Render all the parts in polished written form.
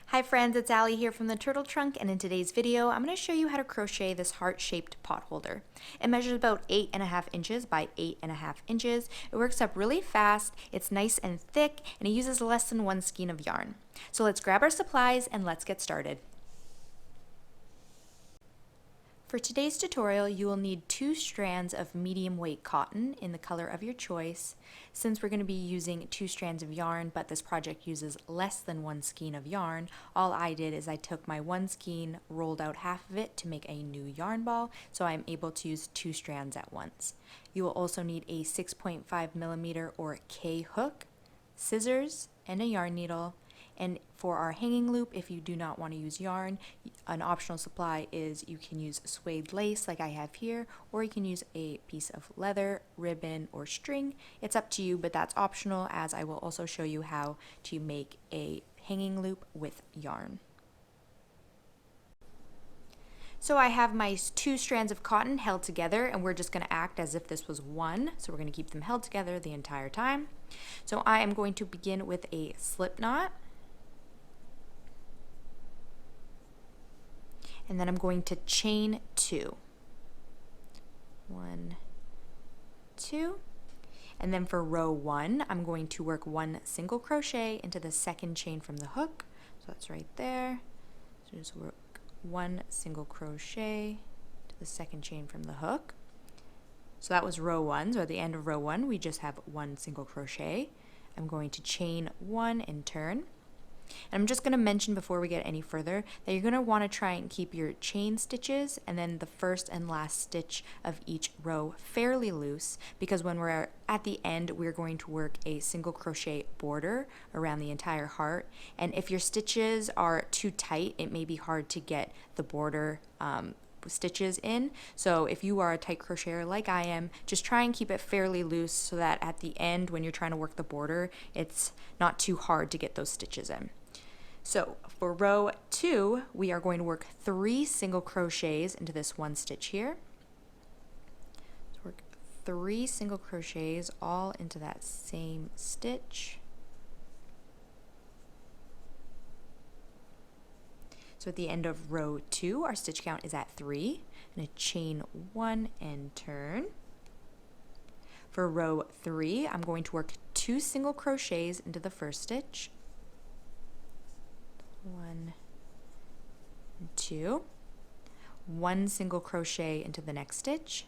Hi friends, it's Allie here from the Turtle Trunk, and in today's video I'm going to show you how to crochet this heart-shaped pot holder. It measures about 8.5 inches by 8.5 inches. It works up really fast, it's nice and thick, and it uses less than one skein of yarn. So let's grab our supplies and let's get started. For today's tutorial, you will need 2 strands of medium weight cotton in the color of your choice. Since we're going to be using 2 strands of yarn, but this project uses less than 1 skein of yarn, all I did is I took my 1 skein, rolled out half of it to make a new yarn ball, so I'm able to use 2 strands at once. You will also need a 6.5mm or K hook, scissors, and a yarn needle. And for our hanging loop, if you do not want to use yarn, an optional supply is you can use suede lace like I have here, or you can use a piece of leather, ribbon, or string. It's up to you, but that's optional, as I will also show you how to make a hanging loop with yarn. So I have my 2 strands of cotton held together, and we're just going to act as if this was one. So we're going to keep them held together the entire time. So I am going to begin with a slip knot. And then I'm going to chain 2. 1, 2. And then for row 1, I'm going to work 1 single crochet into the second chain from the hook. So that's right there. So just work 1 single crochet to the second chain from the hook. So that was row 1. So at the end of row 1, we just have 1 single crochet. I'm going to chain 1 and turn. And I'm just going to mention before we get any further that you're going to want to try and keep your chain stitches and then the first and last stitch of each row fairly loose, because when we're at the end we're going to work a single crochet border around the entire heart, and if your stitches are too tight it may be hard to get the border stitches in. So if you are a tight crocheter like I am, just try and keep it fairly loose so that at the end when you're trying to work the border it's not too hard to get those stitches in. So for row 2 we are going to work 3 single crochets into this one stitch here. So work 3 single crochets all into that same stitch. So at the end of row 2, our stitch count is at 3. I'm going to chain 1 and turn. For row 3, I'm going to work 2 single crochets into the first stitch. 1 and 2. 1 single crochet into the next stitch.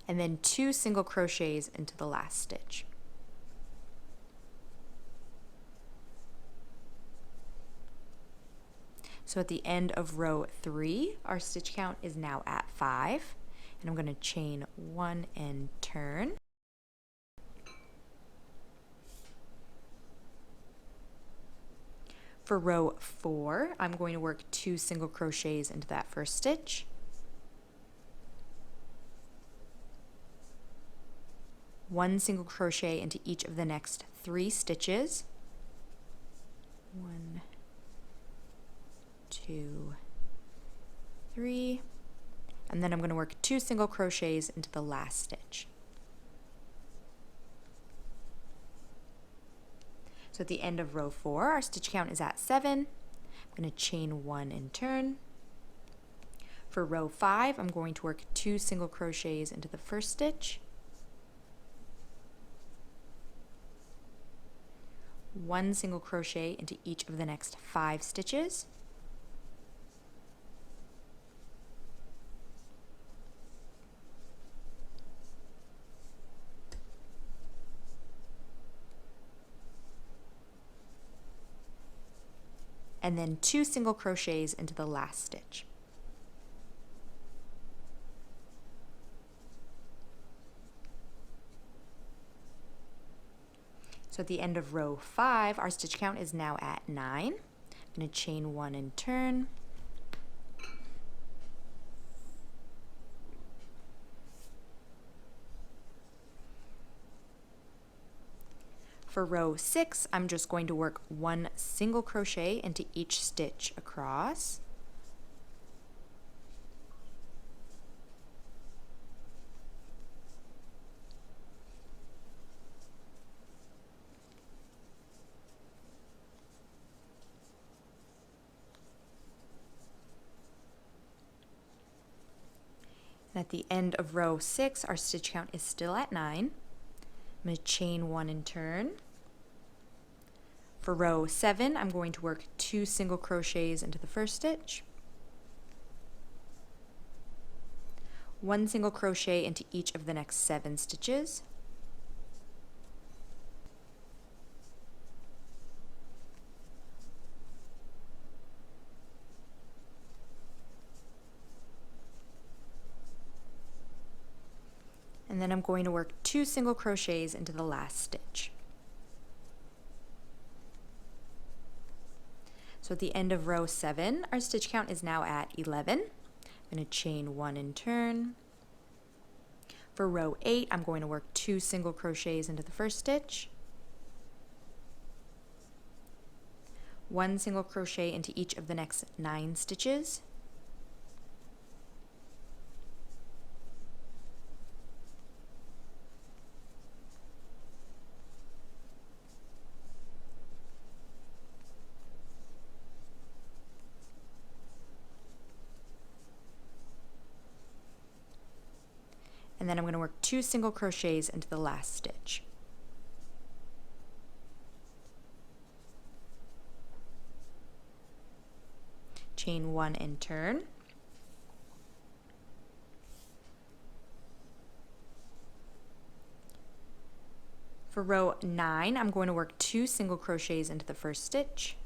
And then 2 single crochets into the last stitch. So at the end of row 3, our stitch count is now at 5. And I'm going to chain 1 and turn. For row 4, I'm going to work 2 single crochets into that first stitch. 1 single crochet into each of the next 3 stitches. 1, 2, 3, and then I'm going to work 2 single crochets into the last stitch. So at the end of row 4, our stitch count is at 7. I'm going to chain 1 and turn. For row 5, I'm going to work 2 single crochets into the first stitch. 1 single crochet into each of the next 5 stitches. And then 2 single crochets into the last stitch. So at the end of row 5, our stitch count is now at 9. I'm going to chain 1 and turn. For row 6, I'm just going to work 1 single crochet into each stitch across. At the end of row 6, our stitch count is still at 9. I'm going to chain 1 and turn. For row 7, I'm going to work 2 single crochets into the first stitch, 1 single crochet into each of the next 7 stitches, and then I'm going to work 2 single crochets into the last stitch. So at the end of row 7, our stitch count is now at 11. I'm going to chain 1 and turn. For row 8, I'm going to work 2 single crochets into the first stitch, 1 single crochet into each of the next 9 stitches, and then I'm going to work 2 single crochets into the last stitch. Chain 1 and turn. For row 9, I'm going to work 2 single crochets into the first stitch,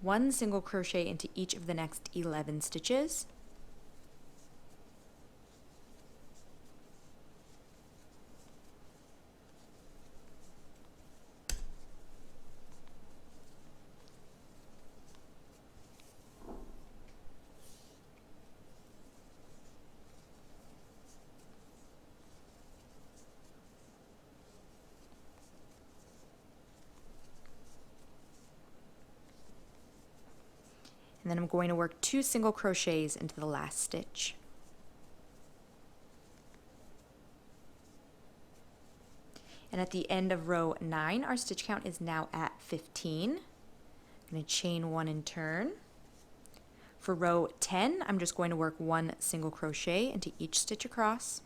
1 single crochet into each of the next 11 stitches, and then I'm going to work 2 single crochets into the last stitch. And at the end of row 9, our stitch count is now at 15. I'm going to chain 1 and turn. For row 10, I'm just going to work 1 single crochet into each stitch across,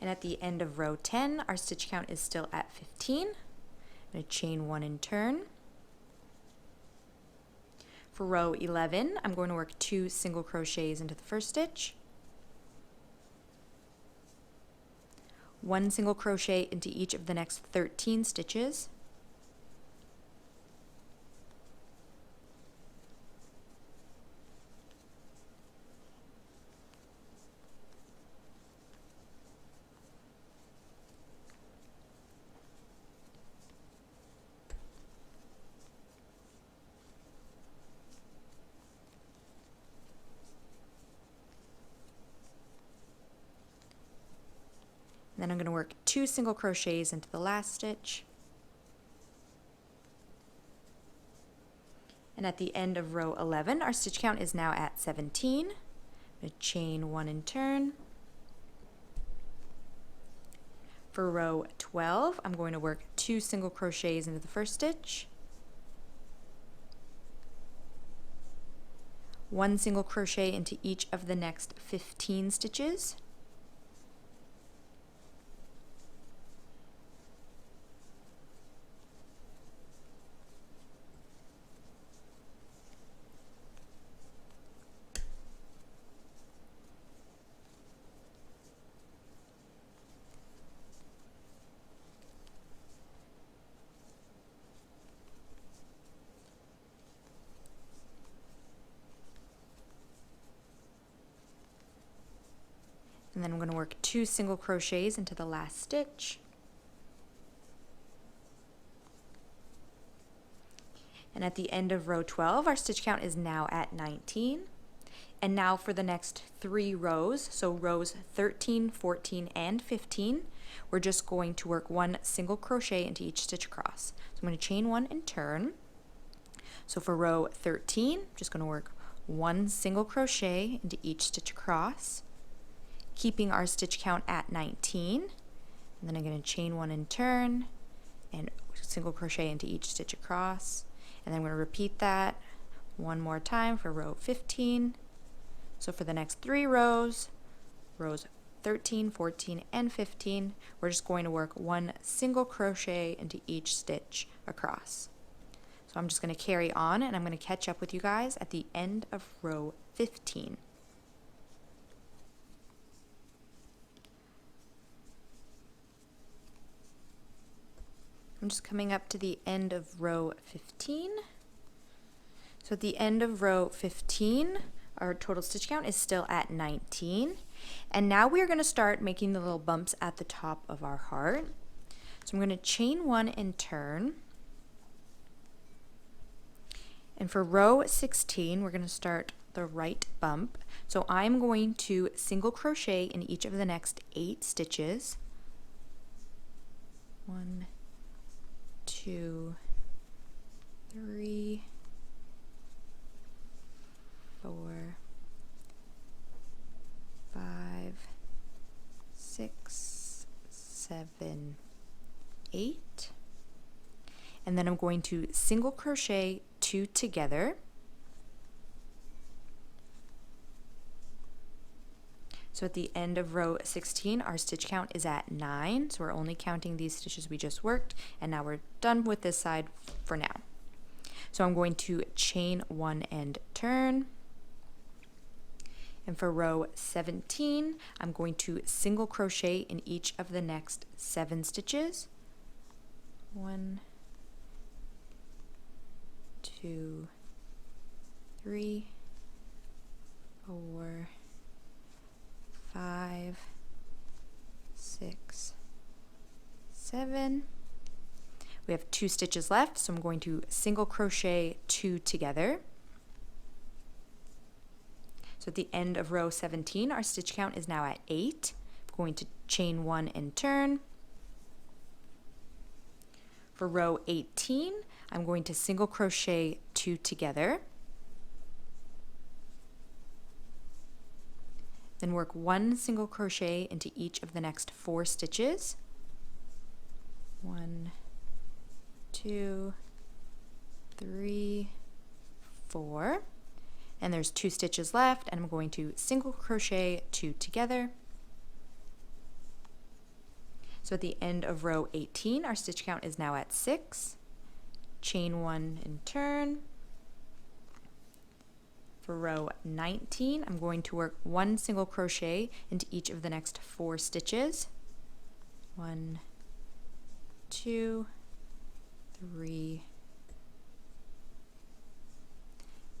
and at the end of row 10, our stitch count is still at 15. I'm going to chain 1 and turn. For row 11, I'm going to work 2 single crochets into the first stitch, 1 single crochet into each of the next 13 stitches, then I'm going to work 2 single crochets into the last stitch, and at the end of row 11, our stitch count is now at 17. I'm going to chain 1 and turn. For row 12, I'm going to work 2 single crochets into the first stitch, 1 single crochet into each of the next 15 stitches, and then I'm going to work 2 single crochets into the last stitch, And at the end of row 12, our stitch count is now at 19. And now for the next 3 rows, so rows 13, 14, and 15, we're just going to work 1 single crochet into each stitch across. So I'm going to chain 1 and turn. So for row 13, I'm just going to work 1 single crochet into each stitch across, keeping our stitch count at 19. And then I'm going to chain 1 and turn, and single crochet into each stitch across. And then I'm going to repeat that one more time for row 15. So for the next 3 rows, rows 13, 14, and 15, we're just going to work 1 single crochet into each stitch across. So I'm just going to carry on, and I'm going to catch up with you guys at the end of row 15. I'm just coming up to the end of row 15. So at the end of row 15, our total stitch count is still at 19. And now we're going to start making the little bumps at the top of our heart. So I'm going to chain 1 and turn. And for row 16, we're going to start the right bump. So I'm going to single crochet in each of the next 8 stitches. 1, 2, 3, 4, 5, 6, 7, 8. And then I'm going to single crochet 2 together. So at the end of row 16, our stitch count is at 9. So we're only counting these stitches we just worked, and now we're done with this side for now. So I'm going to chain 1 and turn. And for row 17, I'm going to single crochet in each of the next 7 stitches. 1, 2, 3, 4, 5, 6, 7. We have 2 stitches left, so I'm going to single crochet 2 together. So at the end of row 17, our stitch count is now at 8. I'm going to chain 1 and turn. For row 18, I'm going to single crochet 2 together. Then work 1 single crochet into each of the next 4 stitches. 1, 2, 3, 4. And there's 2 stitches left, and I'm going to single crochet 2 together. So at the end of row 18, our stitch count is now at 6. Chain 1 and turn. For row 19, I'm going to work 1 single crochet into each of the next 4 stitches. 1, 2, 3.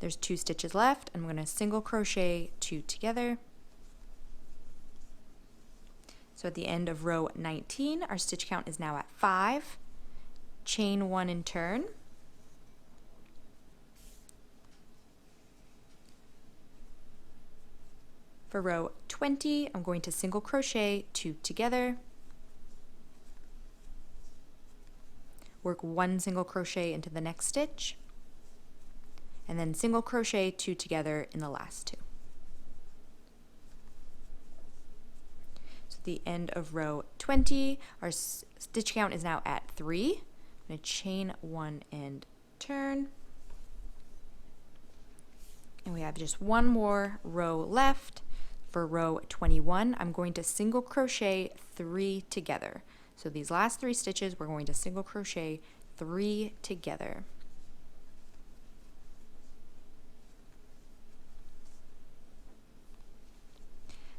There's 2 stitches left. I'm going to single crochet 2 together. So at the end of row 19, our stitch count is now at 5. Chain 1 and turn. For row 20, I'm going to single crochet 2 together. Work 1 single crochet into the next stitch, and then single crochet 2 together in the last 2. So at the end of row 20, our stitch count is now at 3. I'm going to chain 1 and turn. And we have just one more row left. For row 21, I'm going to single crochet 3 together. So these last 3 stitches, we're going to single crochet 3 together.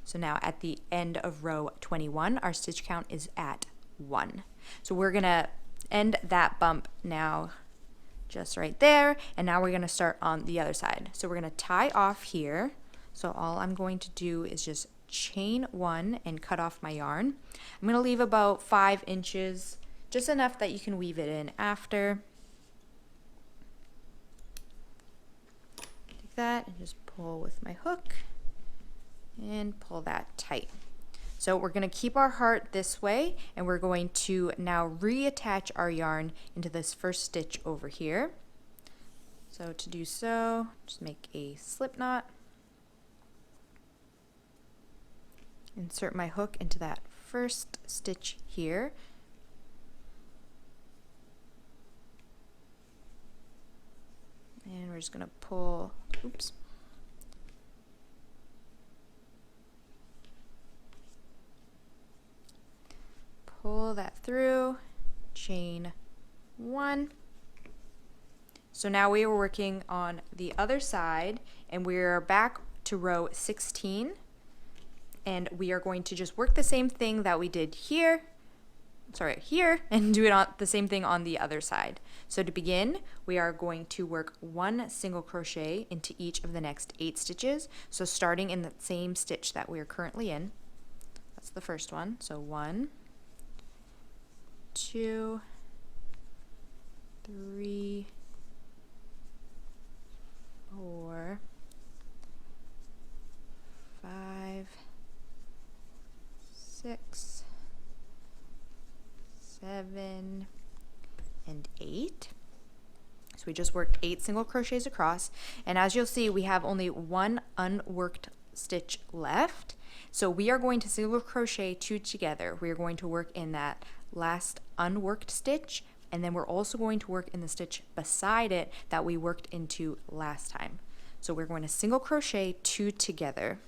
So now at the end of row 21, our stitch count is at 1. So we're going to end that bump now just right there, and now we're going to start on the other side. So we're going to tie off here. So all I'm going to do is just chain 1 and cut off my yarn. I'm going to leave about 5 inches, just enough that you can weave it in after. that and just pull with my hook and pull that tight. So we're going to keep our heart this way, and we're going to now reattach our yarn into this first stitch over here. So to do so, just make a slip knot, insert my hook into that first stitch here, and we're just going to pull, oops, pull that through, chain 1. So now we are working on the other side, and we're back to row 16, and we are going to just work the same thing that we did here, and do it on the same thing on the other side. So to begin, we are going to work 1 single crochet into each of the next 8 stitches. So starting in the same stitch that we are currently in, that's the first one. So 1, 2, 3, 4, 5, 6, 7, and 8. So we just worked 8 single crochets across, and as you'll see, we have only 1 unworked stitch left. So we are going to single crochet 2 together. We are going to work in that last unworked stitch, and then we're also going to work in the stitch beside it that we worked into last time. So we're going to single crochet 2 together.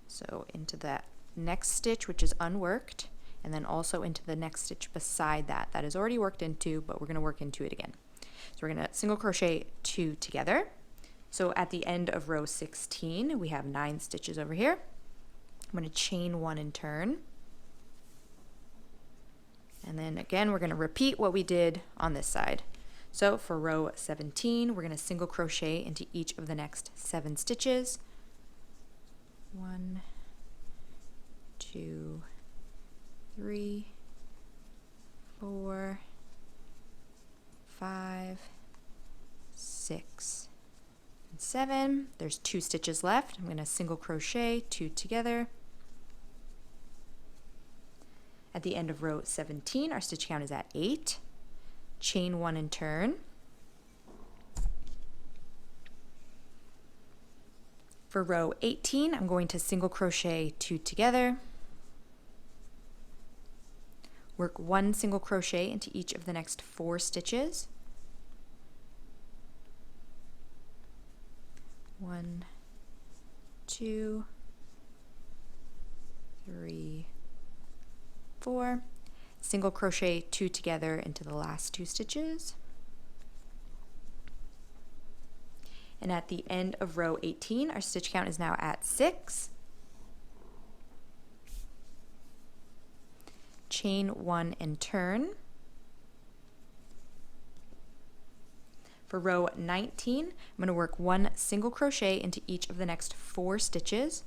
So into that next stitch, which is unworked, and then also into the next stitch beside that that is already worked into, but we're going to work into it again. So we're going to single crochet 2 together. So at the end of row 16, we have 9 stitches over here. I'm going to chain 1 and turn. And then again, we're going to repeat what we did on this side. So for row 17, we're going to single crochet into each of the next 7 stitches. 1, 2, 3, 4, 5, 6, and 7. There's 2 stitches left. I'm going to single crochet 2 together. At the end of row 17, our stitch count is at 8. Chain 1 and turn. For row 18, I'm going to single crochet 2 together. Work 1 single crochet into each of the next 4 stitches. 1, 2, 3, 4. Single crochet 2 together into the last 2 stitches. And at the end of row 18, our stitch count is now at 6. Chain 1 and turn. For row 19, I'm going to work 1 single crochet into each of the next 4 stitches.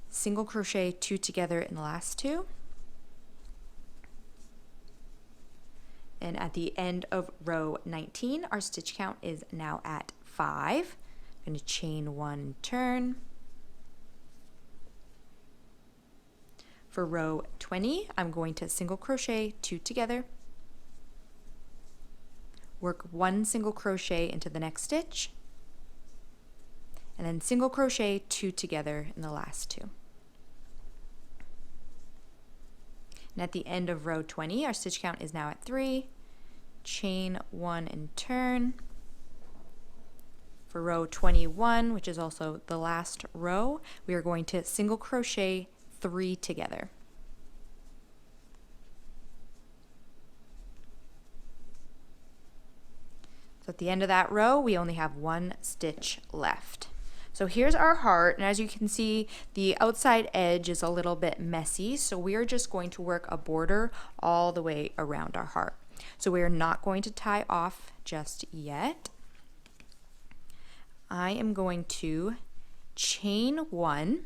Single crochet 2 together in the last 2. And at the end of row 19, our stitch count is now at 5. I'm going to chain 1, turn. For row 20, I'm going to single crochet 2 together. Work 1 single crochet into the next stitch. And then single crochet 2 together in the last 2. And at the end of row 20, our stitch count is now at 3. Chain 1 and turn. For row 21, which is also the last row, we are going to single crochet 3 together. So at the end of that row, we only have 1 stitch left. So here's our heart, and as you can see, the outside edge is a little bit messy, so we are just going to work a border all the way around our heart. So we are not going to tie off just yet. I am going to chain 1,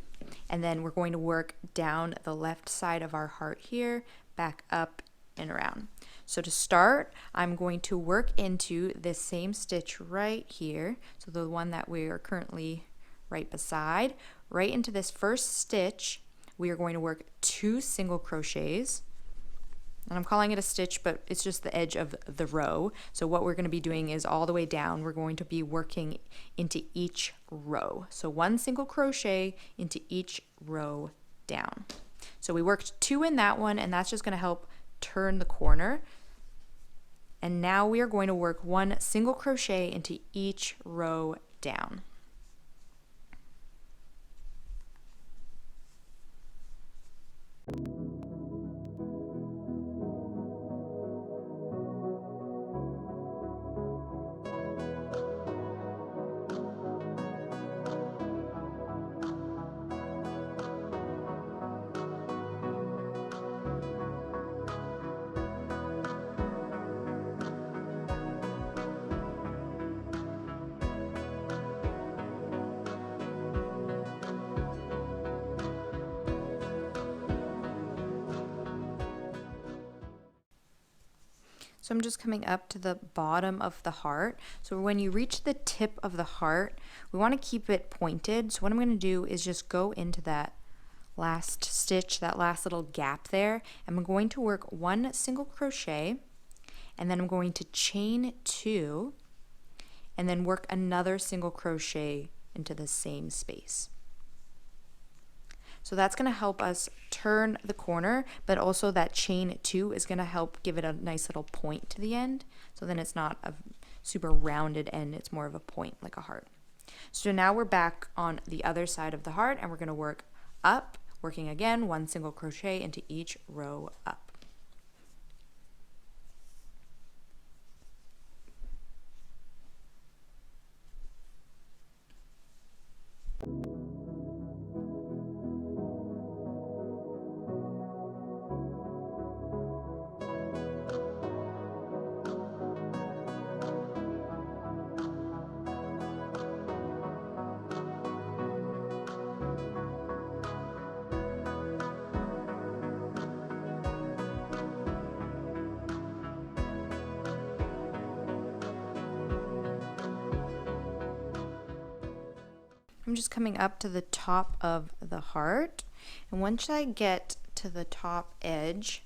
and then we're going to work down the left side of our heart here, back up and around. So to start, I'm going to work into this same stitch right here, so the one that we are currently right beside, right into this first stitch, we are going to work 2 single crochets. And I'm calling it a stitch, but it's just the edge of the row. So what we're going to be doing is all the way down, we're going to be working into each row. So 1 single crochet into each row down. So we worked 2 in that one, and that's just going to help turn the corner. And now we are going to work 1 single crochet into each row down. So I'm just coming up to the bottom of the heart. So when you reach the tip of the heart, we want to keep it pointed. So what I'm going to do is just go into that last stitch, that last little gap there. I'm going to work 1 single crochet, and then I'm going to chain 2, and then work another single crochet into the same space. So that's going to help us turn the corner, but also that chain 2 is going to help give it a nice little point to the end. So then it's not a super rounded end, it's more of a point like a heart. So now we're back on the other side of the heart, and we're going to work up, working again 1 single crochet into each row up. I'm just coming up to the top of the heart, and once I get to the top edge,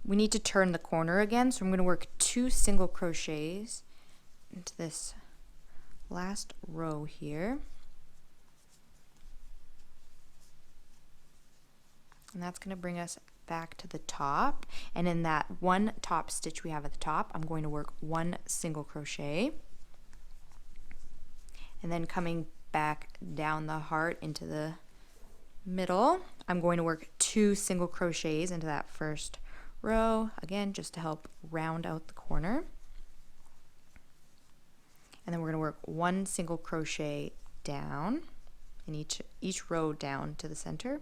we need to turn the corner again. So I'm going to work 2 single crochets into this last row here, and that's going to bring us back to the top. And in that 1 top stitch we have at the top, I'm going to work 1 single crochet, and then coming back down the heart into the middle, I'm going to work 2 single crochets into that first row, again just to help round out the corner. And then we're going to work 1 single crochet down in each row down to the center.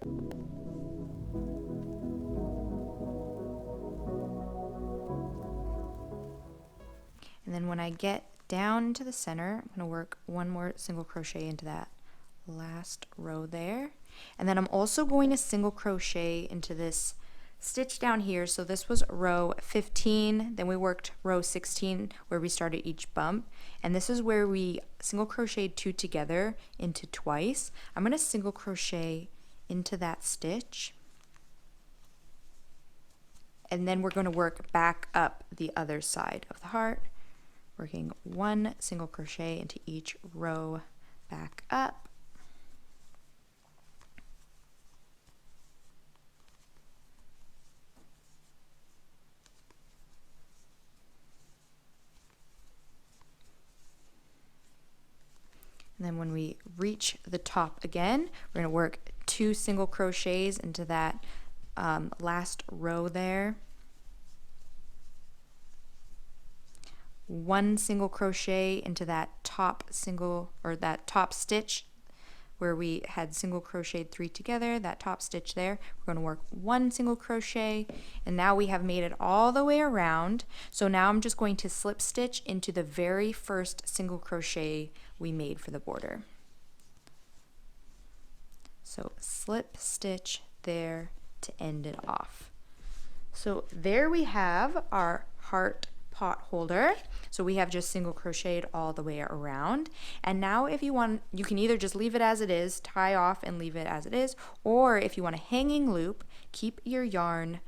And then when I get down to the center, I'm going to work 1 more single crochet into that last row there. And then I'm also going to single crochet into this stitch down here. So this was row 15, then we worked row 16 where we started each bump, and this is where we single crocheted 2 together into twice. I'm going to single crochet into that stitch, and then we're going to work back up the other side of the heart, working 1 single crochet into each row back up. And then when we reach the top again, we're going to work 2 single crochets into that last row there. 1 single crochet into that top single, or that top stitch where we had single crocheted 3 together, that top stitch there. We're going to work 1 single crochet, and now we have made it all the way around. So now I'm just going to slip stitch into the very first single crochet we made for the border. So slip stitch there to end it off. So there we have our heart pot holder. So we have just single crocheted all the way around. And now if you want, you can either just leave it as it is, tie off and leave it as it is, or if you want a hanging loop, keep your yarn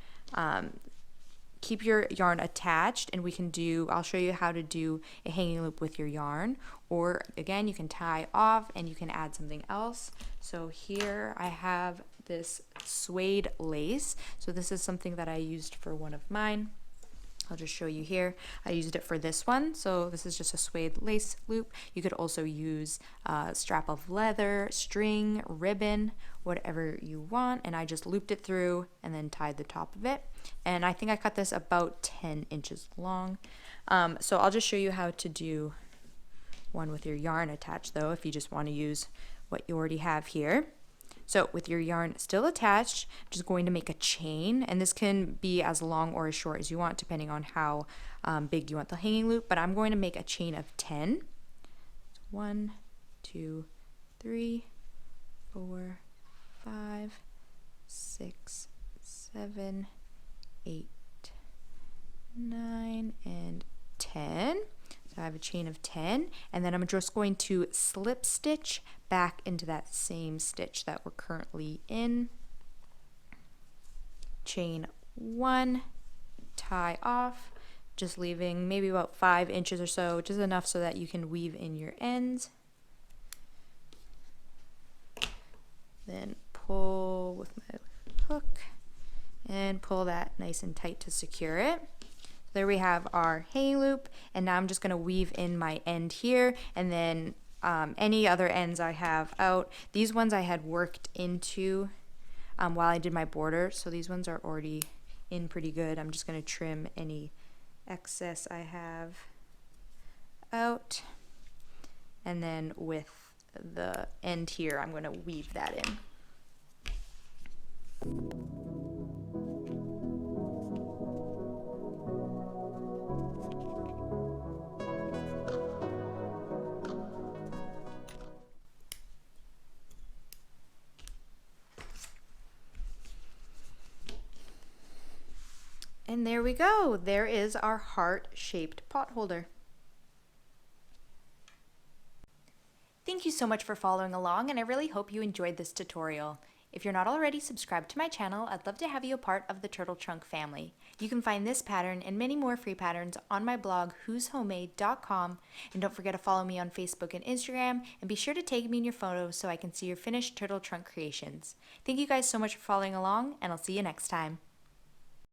attached, and we can do, I'll show you how to do a hanging loop with your yarn, or again, you can tie off and you can add something else. So here I have this suede lace. So this is something that I used for one of mine. I'll just show you here. I used it for this one. So this is just a suede lace loop. You could also use a strap of leather, string, ribbon, whatever you want. And I just looped it through and then tied the top of it. And I think I cut this about 10 inches long. So I'll just show you how to do one with your yarn attached though, if you just want to use what you already have here. So with your yarn still attached, I'm just going to make a chain, and this can be as long or as short as you want depending on how big you want the hanging loop, but I'm going to make a chain of 10. 1, 2, 3, 4, 5, 6, 7, 8, 9, and 10. So I have a chain of 10, and then I'm just going to slip stitch back into that same stitch that we're currently in. Chain 1, tie off, just leaving maybe about 5 inches or so, just enough so that you can weave in your ends. Then pull with my hook and pull that nice and tight to secure it. There we have our hanging loop, and now I'm just going to weave in my end here, and then any other ends I have out. These ones I had worked into while I did my border, so these ones are already in pretty good. I'm just going to trim any excess I have out, and then with the end here I'm going to weave that in. And there we go. There is our heart-shaped pot holder. Thank you so much for following along, and I really hope you enjoyed this tutorial. If you're not already subscribed to my channel, I'd love to have you a part of the Turtle Trunk family. You can find this pattern and many more free patterns on my blog, whoshomemade.com, and don't forget to follow me on Facebook and Instagram, and be sure to tag me in your photos so I can see your finished turtle trunk creations. Thank you guys so much for following along, and I'll see you next time.